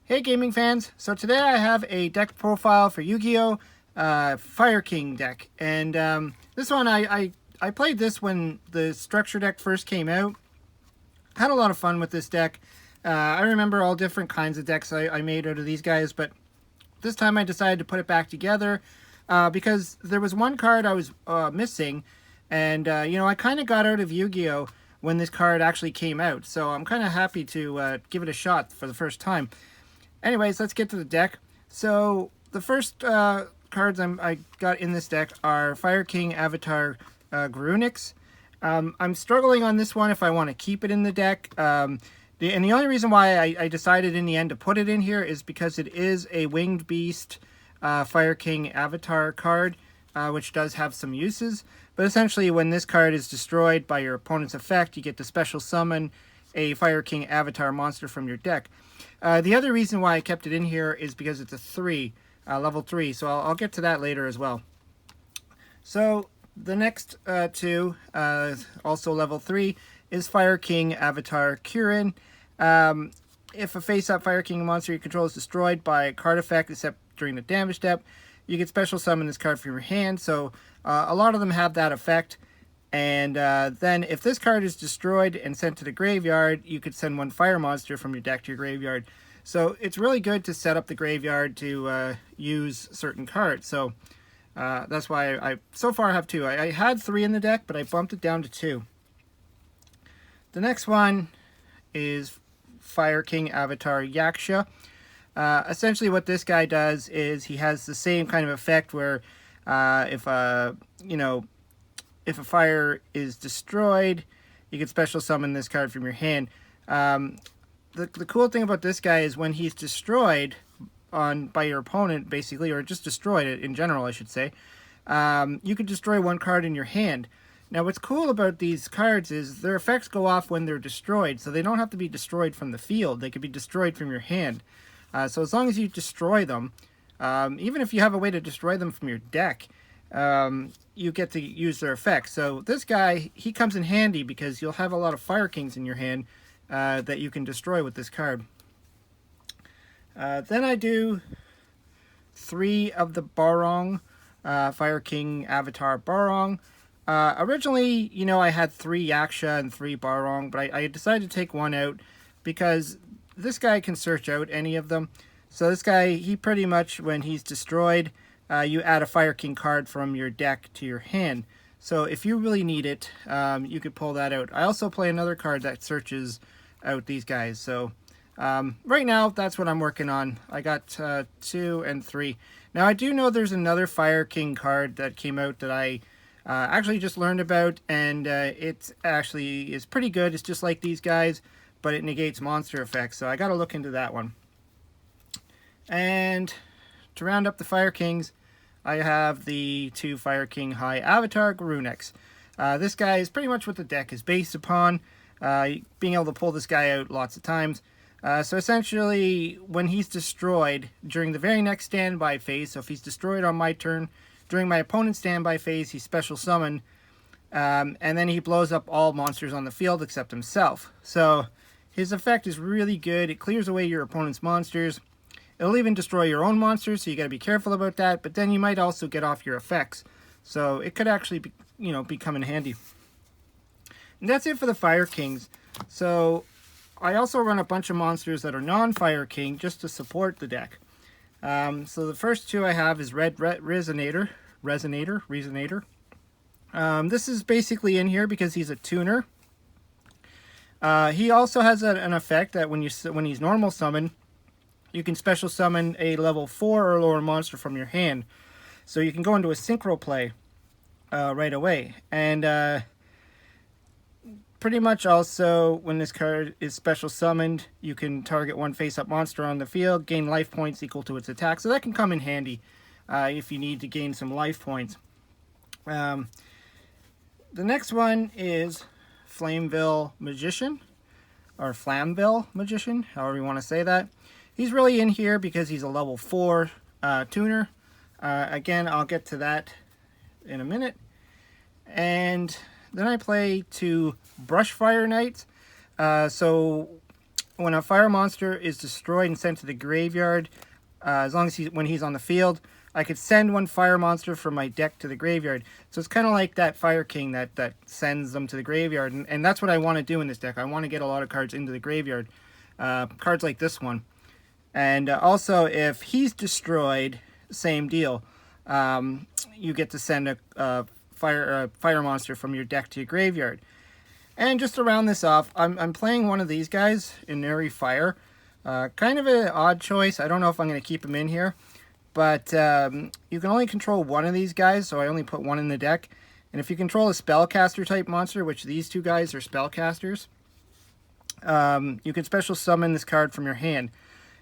Hey gaming fans, so today I have a deck profile for Yu-Gi-Oh! Fire King deck, and this one I played this when the structure deck first came out. Had a lot of fun with this deck. I remember all different kinds of decks I made out of these guys, but this time I decided to put it back together because there was one card I was missing, and I kind of got out of Yu-Gi-Oh! When this card actually came out, so I'm kind of happy to give it a shot for the first time. Anyways, let's get to the deck. So the first cards I got in this deck are Fire King Avatar Garunix. I'm struggling on this one if I want to keep it in the deck. And the only reason why I decided in the end to put it in here is because it is a Winged Beast Fire King Avatar card, which does have some uses. But essentially, when this card is destroyed by your opponent's effect, you get to special summon a Fire King Avatar monster from your deck. The other reason why I kept it in here is because it's a 3, level 3, so I'll get to that later as well. So the next two, also level 3, is Fire King Avatar Kirin. If a face-up Fire King monster you control is destroyed by a card effect, except during the damage step, you can special summon this card from your hand, so a lot of them have that effect. And then if this card is destroyed and sent to the graveyard, you could send one fire monster from your deck to your graveyard. So it's really good to set up the graveyard to use certain cards. So that's why I so far have 2. I had 3 in the deck, but I bumped it down to 2. The next one is Fire King Avatar Yaksha. Essentially what this guy does is he has the same kind of effect where if a fire is destroyed, you can special summon this card from your hand. The cool thing about this guy is when he's destroyed by your opponent, basically, or just destroyed in general, I should say, you can destroy one card in your hand. Now, what's cool about these cards is their effects go off when they're destroyed, so they don't have to be destroyed from the field. They could be destroyed from your hand. So as long as you destroy them, even if you have a way to destroy them from your deck, you get to use their effects. So this guy, he comes in handy because you'll have a lot of Fire Kings in your hand that you can destroy with this card. Then I do 3 of the Barong, Fire King Avatar Barong. Originally, I had 3 Yaksha and 3 Barong, but I decided to take one out because this guy can search out any of them. So this guy, he pretty much, when he's destroyed, you add a Fire King card from your deck to your hand. So if you really need it, you could pull that out. I also play another card that searches out these guys. So right now, that's what I'm working on. I got 2 and 3. Now, I do know there's another Fire King card that came out that I actually just learned about, and it actually is pretty good. It's just like these guys, but it negates monster effects. So I got to look into that one. And to round up the Fire Kings, I have the 2 Fire King High Avatar Garunix. This guy is pretty much what the deck is based upon, being able to pull this guy out lots of times. So essentially, when he's destroyed during the very next standby phase, so if he's destroyed on my turn, during my opponent's standby phase, he's special summoned, and then he blows up all monsters on the field except himself. So his effect is really good. It clears away your opponent's monsters. It'll even destroy your own monsters, so you got to be careful about that. But then you might also get off your effects, so it could actually be come in handy. And that's it for the Fire Kings. So I also run a bunch of monsters that are non-Fire King just to support the deck. So the first 2 I have is Red Resonator. This is basically in here because he's a tuner. He also has an effect that when he's normal summoned, you can special summon a level 4 or lower monster from your hand. So you can go into a synchro play right away. And pretty much also, when this card is special summoned, you can target one face-up monster on the field, gain life points equal to its attack. So that can come in handy if you need to gain some life points. The next one is Flameville Magician, or Flamville Magician, however you want to say that. He's really in here because he's a level 4 tuner. Again, I'll get to that in a minute. And then I play 2 Brushfire Knights. So when a fire monster is destroyed and sent to the graveyard, as long as when he's on the field, I could send one fire monster from my deck to the graveyard. So it's kind of like that Fire King that sends them to the graveyard. And that's what I want to do in this deck. I want to get a lot of cards into the graveyard. Cards like this one. And also, if he's destroyed, same deal. You get to send a fire monster from your deck to your graveyard. And just to round this off, I'm playing one of these guys, Inuri Fire. Kind of an odd choice. I don't know if I'm going to keep him in here. But you can only control one of these guys, so I only put one in the deck. And if you control a spellcaster type monster, which these two guys are spellcasters, you can special summon this card from your hand.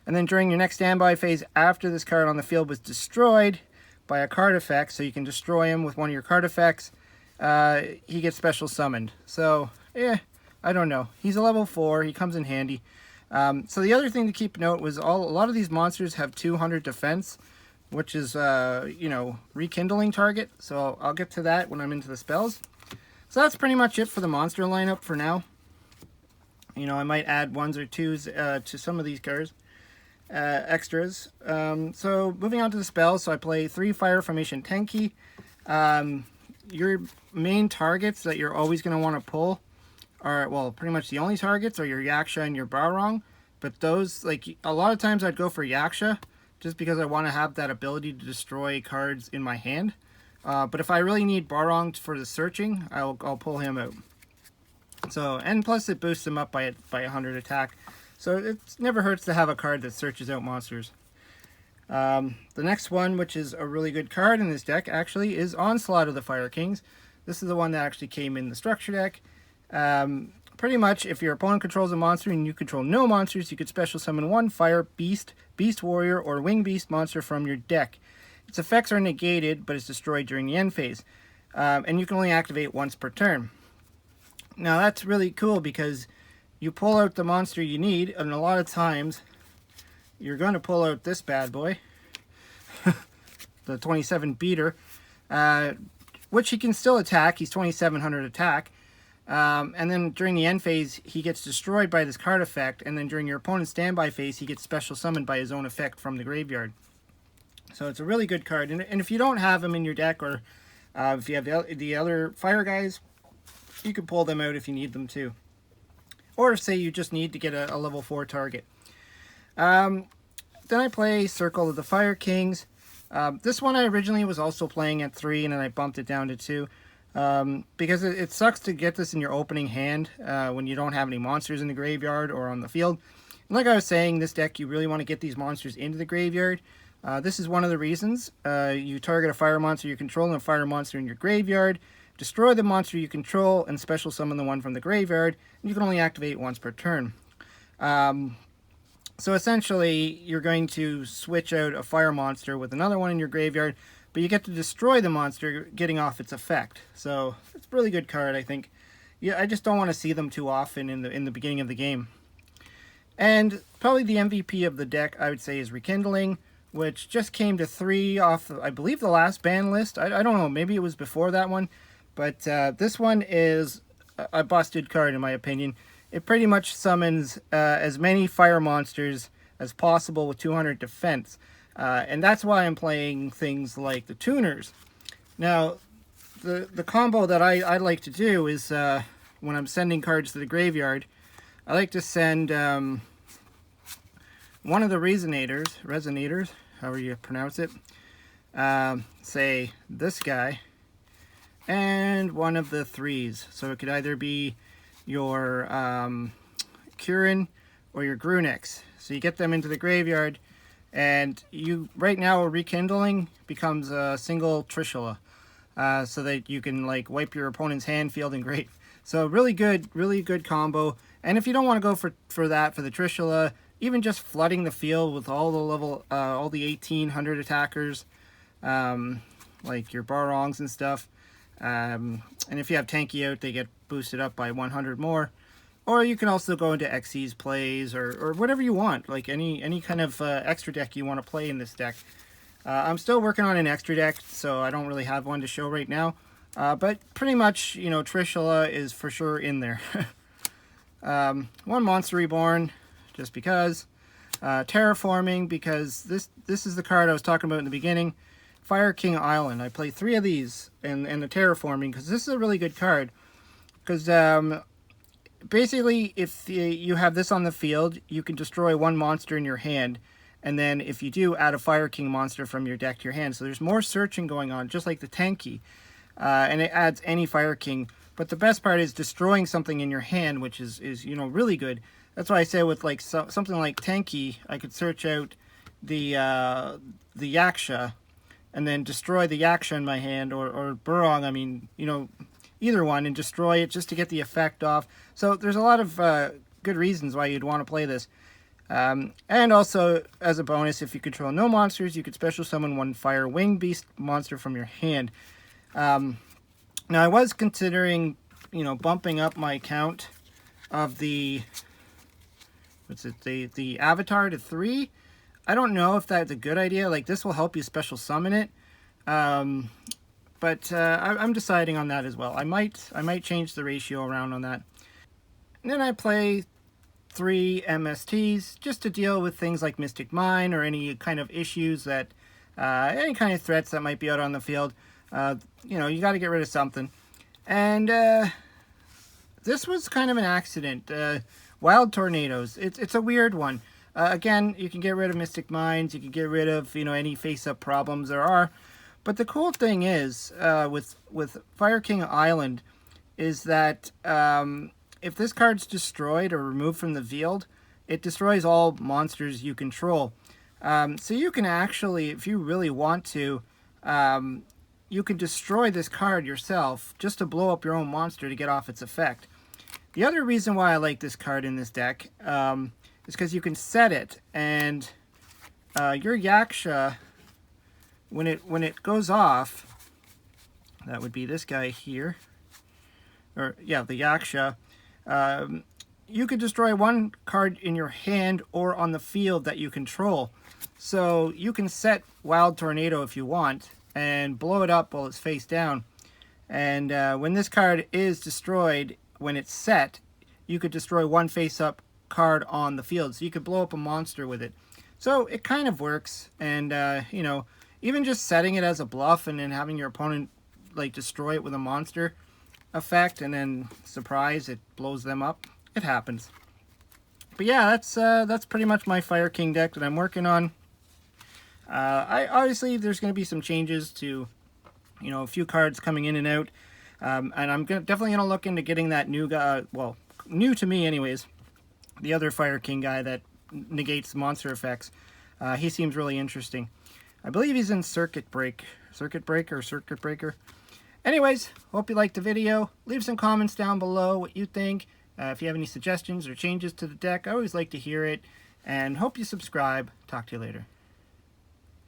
And then during your next standby phase, after this card on the field was destroyed by a card effect, so you can destroy him with one of your card effects, he gets special summoned. So, I don't know. He's a level 4. He comes in handy. So the other thing to keep note was a lot of these monsters have 200 defense, which is, rekindling target. So I'll get to that when I'm into the spells. So that's pretty much it for the monster lineup for now. I might add 1s or 2s to some of these cards. Extras. So moving on to the spells. So I play 3 Fire Formation Tenki. Your main targets that you're always going to want to pull are, well, pretty much the only targets are your Yaksha and your Barong. But those, like, a lot of times I'd go for Yaksha just because I want to have that ability to destroy cards in my hand. But if I really need Barong for the searching, I'll pull him out. So, and plus it boosts him up by 100 attack. So it never hurts to have a card that searches out monsters. The next one, which is a really good card in this deck, actually, is Onslaught of the Fire Kings. This is the one that actually came in the structure deck. Pretty much, if your opponent controls a monster and you control no monsters, you could special summon one Fire Beast, Beast Warrior, or Wing Beast monster from your deck. Its effects are negated, but it's destroyed during the end phase. And you can only activate once per turn. Now, that's really cool because you pull out the monster you need, and a lot of times you're going to pull out this bad boy, the 27 beater, which he can still attack. He's 2700 attack. And then during the end phase, he gets destroyed by this card effect, and then during your opponent's standby phase, he gets special summoned by his own effect from the graveyard. So it's a really good card. And if you don't have him in your deck, or if you have the other fire guys, you can pull them out if you need them too. Or say you just need to get a level 4 target. Then I play Circle of the Fire Kings. This one I originally was also playing at 3, and then I bumped it down to 2. Because it sucks to get this in your opening hand when you don't have any monsters in the graveyard or on the field. And like I was saying, this deck, you really want to get these monsters into the graveyard. This is one of the reasons. You target a fire monster you control and a fire monster in your graveyard. Destroy the monster you control and special summon the one from the graveyard. And you can only activate once per turn. So essentially, you're going to switch out a fire monster with another one in your graveyard, but you get to destroy the monster getting off its effect. So it's a really good card, I think. Yeah, I just don't want to see them too often in the beginning of the game. And probably the MVP of the deck, I would say, is Rekindling, which just came to 3 off, I believe, the last ban list. I don't know, maybe it was before that one. But this one is a busted card, in my opinion. It pretty much summons as many fire monsters as possible with 200 defense. And that's why I'm playing things like the tuners. Now, the combo that I like to do is when I'm sending cards to the graveyard, I like to send one of the resonators, however you pronounce it, say this guy, and one of the 3s. So it could either be your Kirin or your Grunex. So you get them into the graveyard, and you right now Rekindling becomes a single Trishula, so that you can like wipe your opponent's hand, field, and grave. So really good combo. And if you don't want to go for the Trishula, even just flooding the field with all the 1800 attackers, like your Barongs and stuff. And if you have Tanky out, they get boosted up by 100 more. Or you can also go into Xyz plays or whatever you want, like any kind of extra deck you want to play in this deck. I'm still working on an extra deck, so I don't really have one to show right now. But pretty much, Trishula is for sure in there. One Monster Reborn, just because. Terraforming, because this is the card I was talking about in the beginning. Fire King Island. I play 3 of these, and the Terraforming, because this is a really good card. Because basically, if you have this on the field, you can destroy 1 monster in your hand, and then if you do, add a Fire King monster from your deck to your hand. So there's more searching going on, just like the Tenki, and it adds any Fire King. But the best part is destroying something in your hand, which is you know, really good. That's why I say with like something like Tenki, I could search out the Yaksha, and then destroy the Yaksha in my hand, or Burong. I mean, you know, either one, and destroy it just to get the effect off. So there's a lot of good reasons why you'd want to play this. And also, as a bonus, if you control no monsters, you could special summon 1 Fire Wing Beast monster from your hand. Now, I was considering, you know, bumping up my count of the, what's it, the Avatar to 3. I don't know if that's a good idea. Like, this will help you special summon it. But I'm deciding on that as well. I might change the ratio around on that. And then I play 3 MSTs just to deal with things like Mystic Mine or any kind of issues that, any kind of threats that might be out on the field. You know, you got to get rid of something. And this was kind of an accident. Wild Tornadoes. It's a weird one. Again, you can get rid of Mystic Mines. You can get rid of, you know, any face-up problems there are. But the cool thing is, with Fire King Island, is that if this card's destroyed or removed from the field, it destroys all monsters you control. So you can actually, if you really want to, you can destroy this card yourself just to blow up your own monster to get off its effect. The other reason why I like this card in this deck is because you can set it, and your Yaksha, when it goes off, that would be this guy here, or yeah, the Yaksha. You could destroy 1 card in your hand or on the field that you control. So you can set Wild Tornado if you want and blow it up while it's face down. And when this card is destroyed, when it's set, you could destroy 1 face-up card on the field. So you could blow up a monster with it. So it kind of works. And, you know, even just setting it as a bluff and then having your opponent like destroy it with a monster effect, and then surprise, it blows them up. It happens. But yeah, that's pretty much my Fire King deck that I'm working on. I obviously there's going to be some changes to, you know, a few cards coming in and out, and I'm definitely gonna look into getting that new guy. Well, new to me anyways. The other Fire King guy that negates monster effects. He seems really interesting. I believe he's in Circuit Breaker. Anyways, hope you liked the video. Leave some comments down below what you think. If you have any suggestions or changes to the deck, I always like to hear it. And hope you subscribe. Talk to you later.